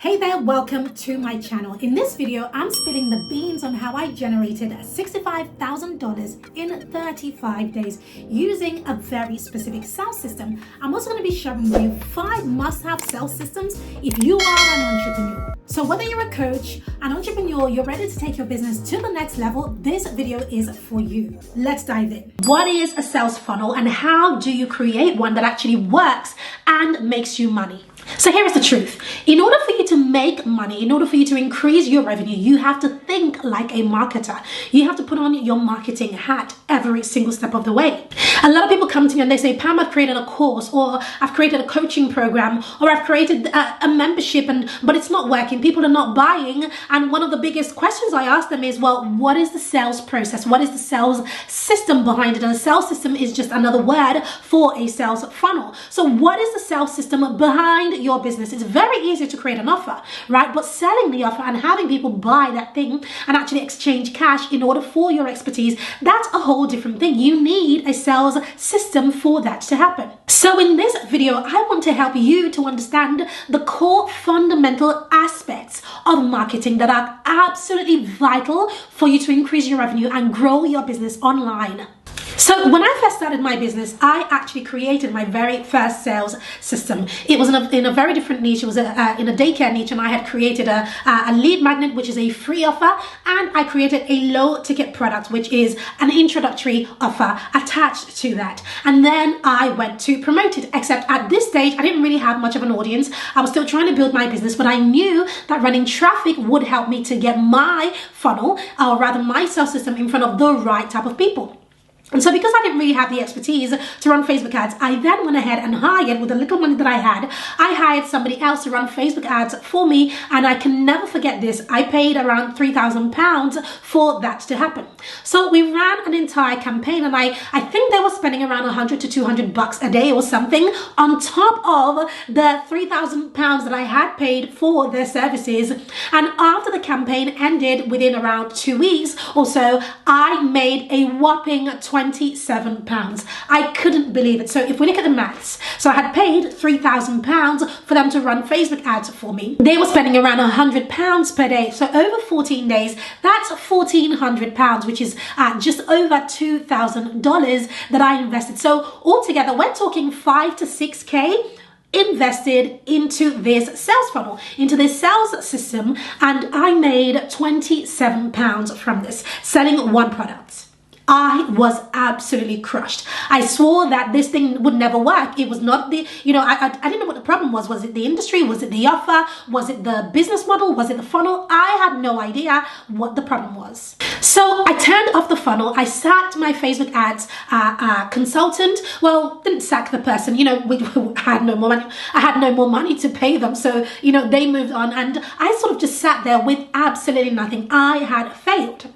Hey there, welcome to my channel. In this video, I'm spilling the beans on how I generated $65,000 in 35 days using a very specific sales system. I'm also going to be sharing with you 5 must-have sales systems if you are an entrepreneur. So whether you're a coach, an entrepreneur, you're ready to take your business to the next level, this video is for you. Let's dive in. What is a sales funnel and how do you create one that actually works and makes you money? So here is the truth. In order for you to make money, in order for you to increase your revenue, you have to think like a marketer. You have to put on your marketing hat every single step of the way. A lot of people come to me and they say, Pam, I've created a course, or I've created a coaching program, or I've created a membership, but it's not working. People are not buying. And one of the biggest questions I ask them is, well, what is the sales process? What is the sales system behind it? And a sales system is just another word for a sales funnel. So what is the sales system behind your business? It's very easy to create an offer, right? But selling the offer and having people buy that thing and actually exchange cash in order for your expertise, that's a whole different thing. You need a sales system for that to happen. So in this video, I want to help you to understand the core fundamental aspects of marketing that are absolutely vital for you to increase your revenue and grow your business online. So when I first started my business, I actually created my very first sales system. It was in a very different niche. It was in a daycare niche, and I had created a lead magnet, which is a free offer, and I created a low ticket product, which is an introductory offer attached to that. And then I went to promote it, except at this stage, I didn't really have much of an audience. I was still trying to build my business, but I knew that running traffic would help me to get my funnel, or rather my sales system, in front of the right type of people. And so because I didn't really have the expertise to run Facebook ads, I then went ahead and hired, with the little money that I hired somebody else to run Facebook ads for me. And I can never forget this. I paid around £3,000 for that to happen. So we ran an entire campaign, and I think they were spending around 100 to 200 bucks a day or something on top of the £3,000 that I had paid for their services. And after the campaign ended, within around 2 weeks or so, I made a whopping £27. I couldn't believe it. So if we look at the maths, so I had paid £3,000 for them to run Facebook ads for me. They were spending around £100 per day. So over 14 days, that's £1,400, which is just over $2,000 that I invested. So altogether, we're talking 5 to 6K invested into this sales funnel, into this sales system, and I made £27 from this, selling one product. I was absolutely crushed. I swore that this thing would never work. It was not the, I didn't know what the problem was. Was it the industry? Was it the offer? Was it the business model? Was it the funnel? I had no idea what the problem was. So I turned off the funnel. I sacked my Facebook ads consultant. Well, didn't sack the person. We had no more money. I had no more money to pay them. So, they moved on, and I sort of just sat there with absolutely nothing. I had failed.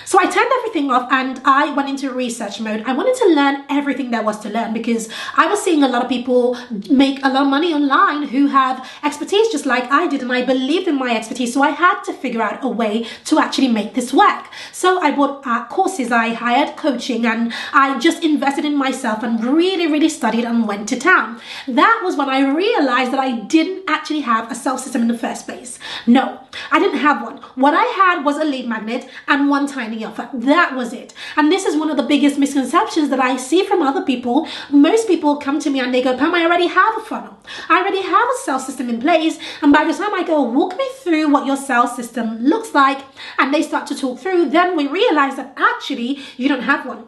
So I turned everything off and I went into research mode. I wanted to learn everything there was to learn, because I was seeing a lot of people make a lot of money online who have expertise just like I did, and I believed in my expertise. So I had to figure out a way to actually make this work. So I bought courses, I hired coaching, and I just invested in myself and really, really studied and went to town. That was when I realized that I didn't actually have a sales system in the first place. No, I didn't have one. What I had was a lead magnet and one tiny offer. That was it. And this is one of the biggest misconceptions that I see from other people. Most people come to me and they go, Pam, I already have a funnel. I already have a sales system in place. And by the time I go, walk me through what your sales system looks like, and they start to talk through, then we realize that actually you don't have one.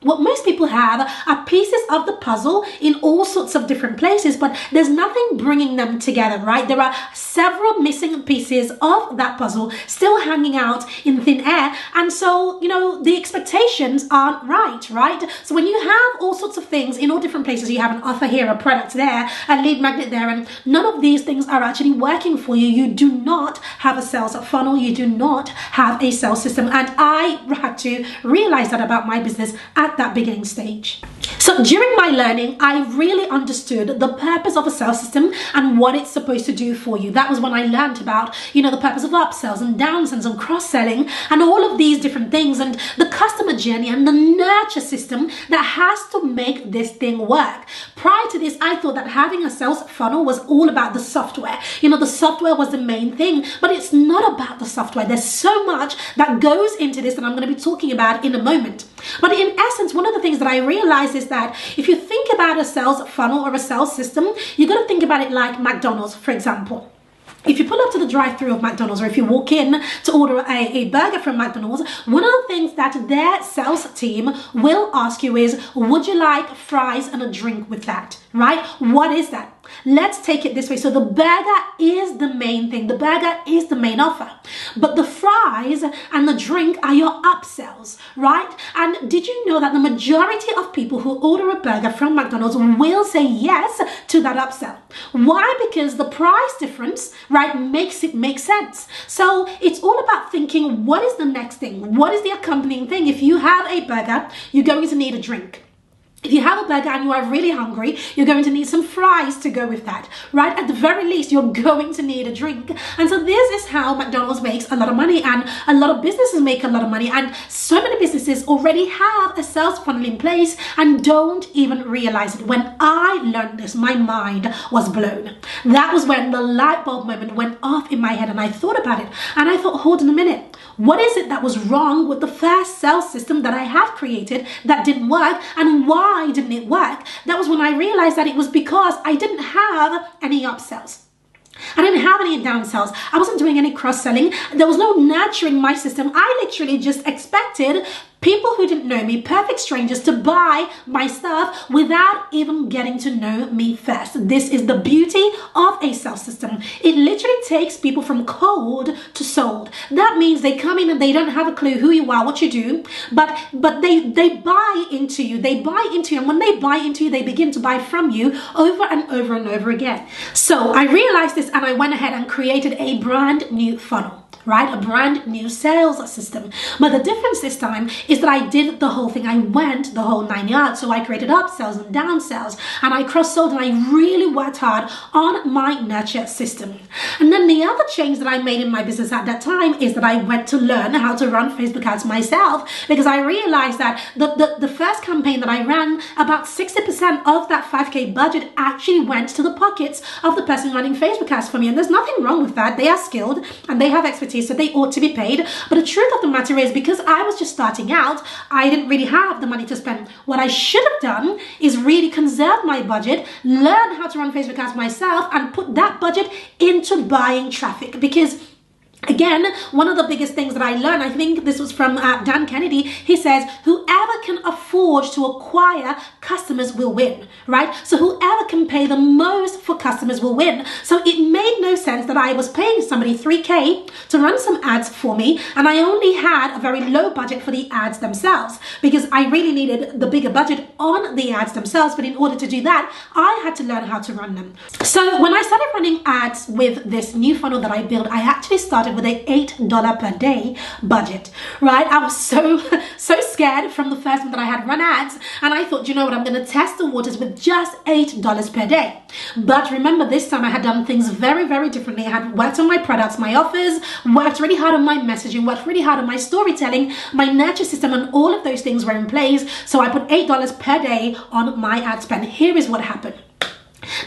What most people have are pieces of the puzzle in all sorts of different places, but there's nothing bringing them together, right? There are several missing pieces of that puzzle still hanging out in thin air. And so, the expectations aren't right? So when you have all sorts of things in all different places, you have an offer here, a product there, a lead magnet there, and none of these things are actually working for you. You do not have a sales funnel. You do not have a sales system. And I had to realize that about my business at that beginning stage. So during my learning, I really understood the purpose of a sales system and what it's supposed to do for you. That was when I learned about, the purpose of upsells and downsells and cross-selling and all of these different things and the customer journey and the nurture system that has to make this thing work. Prior to this, I thought that having a sales funnel was all about the software. The software was the main thing, but it's not about the software. There's so much that goes into this that I'm going to be talking about in a moment. But in essence, one of the things that I realized is that if you think about a sales funnel or a sales system, you got to think about it like McDonald's, for example. If you pull up to the drive-thru of McDonald's, or if you walk in to order a burger from McDonald's, one of the things that their sales team will ask you is, would you like fries and a drink with that, right? What is that? Let's take it this way. So the burger is the main thing. The burger is the main offer. But the fries and the drink are your upsells, right? And did you know that the majority of people who order a burger from McDonald's will say yes to that upsell? Why? Because the price difference, right, makes it make sense. So it's all about thinking, what is the next thing? What is the accompanying thing? If you have a burger, you're going to need a drink. If you have a burger and you are really hungry, you're going to need some fries to go with that, right? At the very least, you're going to need a drink. And so this is how McDonald's makes a lot of money, and a lot of businesses make a lot of money. And so many businesses already have a sales funnel in place and don't even realize it. When I learned this, my mind was blown. That was when the light bulb moment went off in my head, and I thought about it. And I thought, hold on a minute. What is it that was wrong with the first sales system that I had created that didn't work, and why didn't it work? That was when I realized that it was because I didn't have any upsells. I didn't have any downsells. I wasn't doing any cross-selling. There was no nurturing my system. I literally just expected people who didn't know me, perfect strangers, to buy my stuff without even getting to know me first. This is the beauty of a sales system. It literally takes people from cold to sold. That means they come in and they don't have a clue who you are, what you do, but they buy into you. They buy into you, and when they buy into you, they begin to buy from you over and over and over again. So I realized this, and I went ahead and created a brand new funnel. Right? A brand new sales system. But the difference this time is that I did the whole thing. I went the whole 9 yards. So I created upsells and downsells, and I cross-sold, and I really worked hard on my nurture system. And then the other change that I made in my business at that time is that I went to learn how to run Facebook ads myself, because I realized that the first campaign that I ran, about 60% of that 5K budget actually went to the pockets of the person running Facebook ads for me. And there's nothing wrong with that. They are skilled and they have expertise, so they ought to be paid. But the truth of the matter is, because I was just starting out, I didn't really have the money to spend. What I should have done is really conserve my budget, learn how to run Facebook ads myself, and put that budget into buying traffic. Because again, one of the biggest things that I learned, I think this was from Dan Kennedy, he says, whoever can afford to acquire customers will win, right? So whoever can pay the most for customers will win. So it made no sense that I was paying somebody $3K to run some ads for me, and I only had a very low budget for the ads themselves, because I really needed the bigger budget on the ads themselves. But in order to do that, I had to learn how to run them. So when I started running ads with this new funnel that I built, I actually started with an $8 per day budget, right? I was so scared from the first one that I had run ads, and I thought, you know what, I'm going to test the waters with just $8 per day. But remember, this time I had done things very, very differently. I had worked on my products, my offers, worked really hard on my messaging, worked really hard on my storytelling, my nurture system, and all of those things were in place. So I put $8 per day on my ad spend. Here is what happened.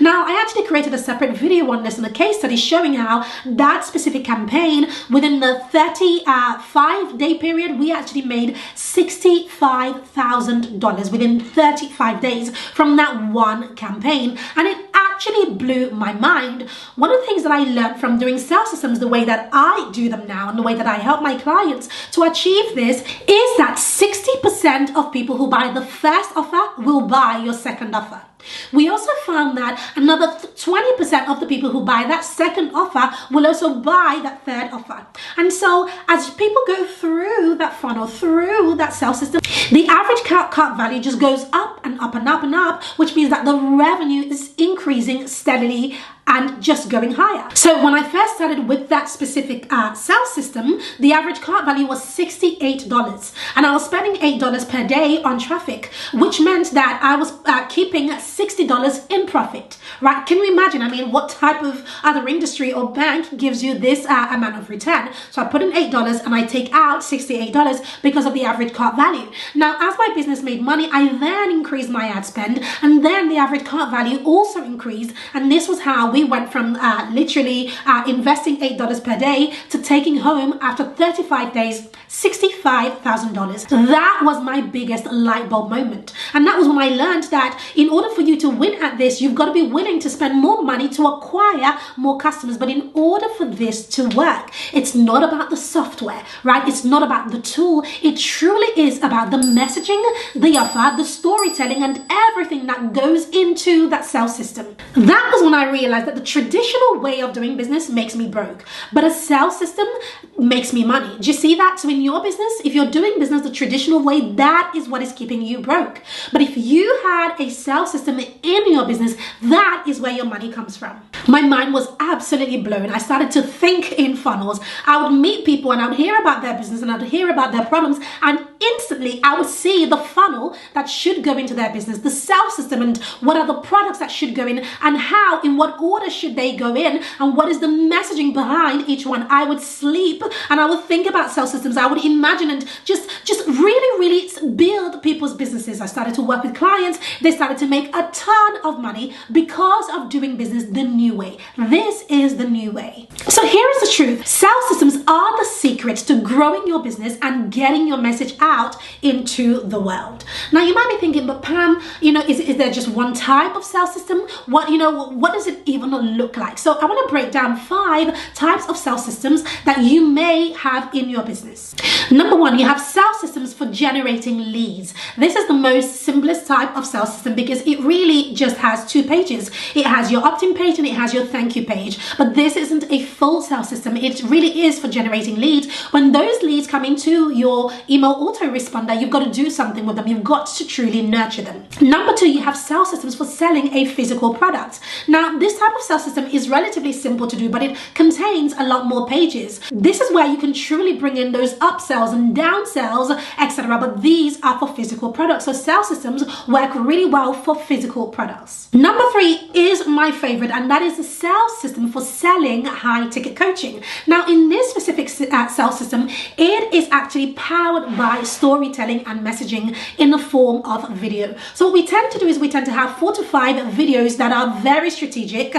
Now, I actually created a separate video on this and a case study showing how that specific campaign, within the 35-day period, we actually made $65,000 within 35 days from that one campaign. And it actually blew my mind. One of the things that I learned from doing sales systems the way that I do them now, and the way that I help my clients to achieve this, is that 60% of people who buy the first offer will buy your second offer. We also found that another 20% of the people who buy that second offer will also buy that third offer. And so as people go through that funnel, through that sales system, the average cart value just goes up and up and up and up, which means that the revenue is increasing steadily and just going higher. So when I first started with that specific sales system, the average cart value was $68, and I was spending $8 per day on traffic, which meant that I was keeping $60 in profit, right? Can you imagine? I mean, what type of other industry or bank gives you this amount of return? So I put in $8 and I take out $68 because of the average cart value. Now, as my business made money, I then increased my ad spend, and then the average cart value also increased. And this was how we went from literally investing $8 per day to taking home after 35 days, $65,000. That was my biggest light bulb moment. And that was when I learned that in order for you to win at this, you've got to be willing to spend more money to acquire more customers. But in order for this to work, it's not about the software, right? It's not about the tool. It truly is about the messaging, the offer, the storytelling, and everything that goes into that sales system. That was when I realized that the traditional way of doing business makes me broke, but a sales system makes me money. Do you see that? So in your business, if you're doing business the traditional way, that is what is keeping you broke. But if you had a sales system in your business, that is where your money comes from. My mind was absolutely blown. I started to think in funnels. I would meet people and I would hear about their business and I would hear about their problems, and instantly I would see the funnel that should go into their business, the sales system, and what are the products that should go in, and how, in what order should they go in, and what is the messaging behind each one. I would sleep and I would think about sales systems. I would imagine and just really build people's businesses. I started to work with clients. They started to make a ton of money because of doing business the new way. This is the new way. So here is the truth. Sales systems are the secret to growing your business and getting your message out into the world. Now you might be thinking, but Pam, is there just one type of sales system? What does it even look like? So I want to break down 5 types of sales systems that you may have in your business. Number 1, you have sales systems for generating leads. This is the most simplest type of sales system because it really just has 2 pages. It has your opt-in page and it has your thank you page. But this isn't a full sales system. It really is for generating leads. When those leads come into your email autoresponder, you've got to do something with them. You've got to truly nurture them. Number 2, you have sales systems for selling a physical product. Now, this type of sales system is relatively simple to do, but it contains a lot more pages. This is where you can truly bring in those upsells and downsells, etc. But these are for physical products. So sales systems work really well for physical products. Number 3 is my favorite, and that is the sales system for selling high ticket coaching. Now, in this specific sales system, it is actually powered by storytelling and messaging in the form of video. So what we tend to do is we tend to have 4 to 5 videos that are very strategic.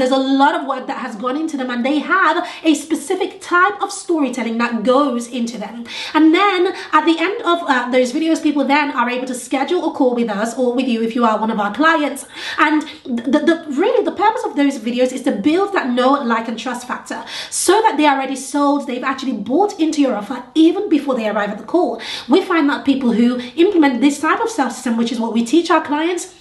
There's a lot of work that has gone into them, and they have a specific type of storytelling that goes into them. And then at the end of those videos, people then are able to schedule a call with us or with you if you are one of our clients. And the purpose of those videos is to build that know, like, and trust factor so that they are already sold. They've actually bought into your offer even before they arrive at the call. We find that people who implement this type of sales system, which is what we teach our clients,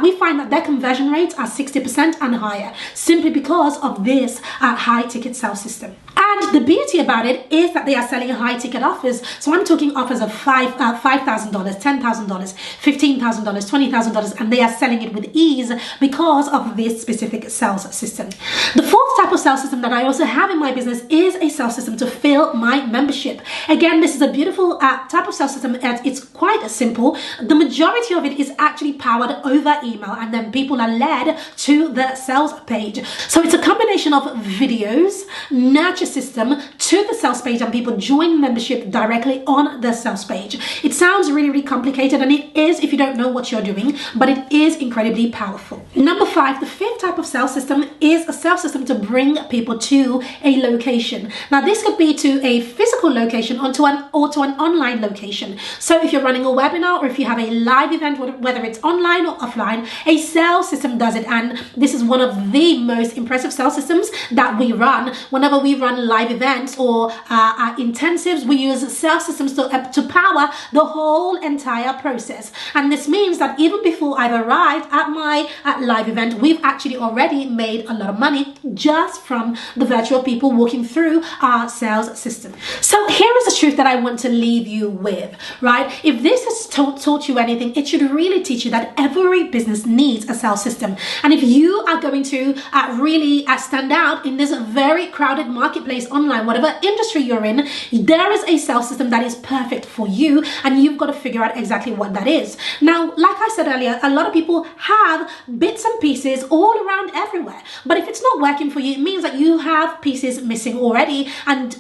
we find that their conversion rates are 60% and higher, simply because of this high ticket sales system. And the beauty about it is that they are selling high ticket offers. So I'm talking offers of $5,000, $10,000, $15,000, $20,000, and they are selling it with ease because of this specific sales system. The 4th type of sales system that I also have in my business is a sales system to fill my membership. Again, this is a beautiful type of sales system. It's quite simple. The majority of it is actually powered over email, and then people are led to the sales page. So it's a combination of videos, nurture system to the sales page, and people join membership directly on the sales page. It sounds really complicated, and it is if you don't know what you're doing, but it is incredibly powerful. Number 5, the 5th type of sales system is a sales system to bring people to a location. Now, this could be to a physical location or to an online location. So if you're running a webinar or if you have a live event, whether it's online or offline, a sales system does it. And this is one of the most impressive sales systems that we run. Whenever we run live events or intensives, we use sales systems to power the whole entire process. And this means that even before I've arrived at my live event, we've actually already made a lot of money just from the virtual people walking through our sales sales system. So here is the truth that I want to leave you with, right? If this has taught you anything, it should really teach you that every business needs a sales system. And if you are going to really stand out in this very crowded marketplace online, whatever industry you're in, there is a sales system that is perfect for you, and you've got to figure out exactly what that is. Now, like I said earlier, a lot of people have bits and pieces all around everywhere, but if it's not working for you, it means that you have pieces missing already.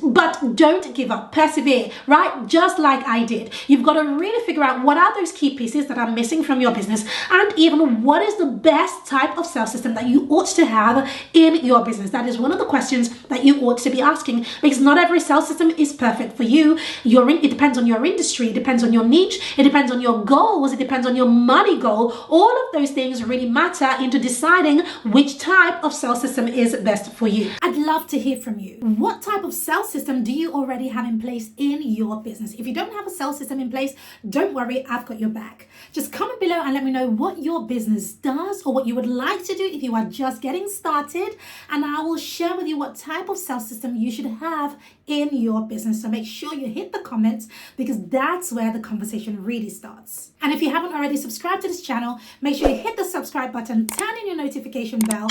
But don't give up, persevere, right? Just like I did. You've got to really figure out what are those key pieces that are missing from your business, and even what is the best type of sales system that you ought to have in your business. That is one of the questions that you ought to be asking, because not every sales system is perfect for you. It depends on your industry, it depends on your niche, it depends on your goals, it depends on your money goal. All of those things really matter into deciding which type of sales system is best for you. I'd love to hear from you. What type of sales system do you already have in place in your business? If you don't have a sales system in place, don't worry, I've got your back. Just comment below and let me know what your business does or what you would like to do if you are just getting started, and I will share with you what type of sales system you should have in your business. So make sure you hit the comments, because that's where the conversation really starts. And if you haven't already subscribed to this channel, make sure you hit the subscribe button, turn in your notification bell,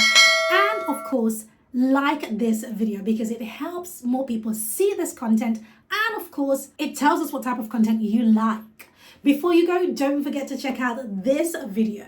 and of course, like this video, because it helps more people see this content, and of course, it tells us what type of content you like. Before you go, don't forget to check out this video.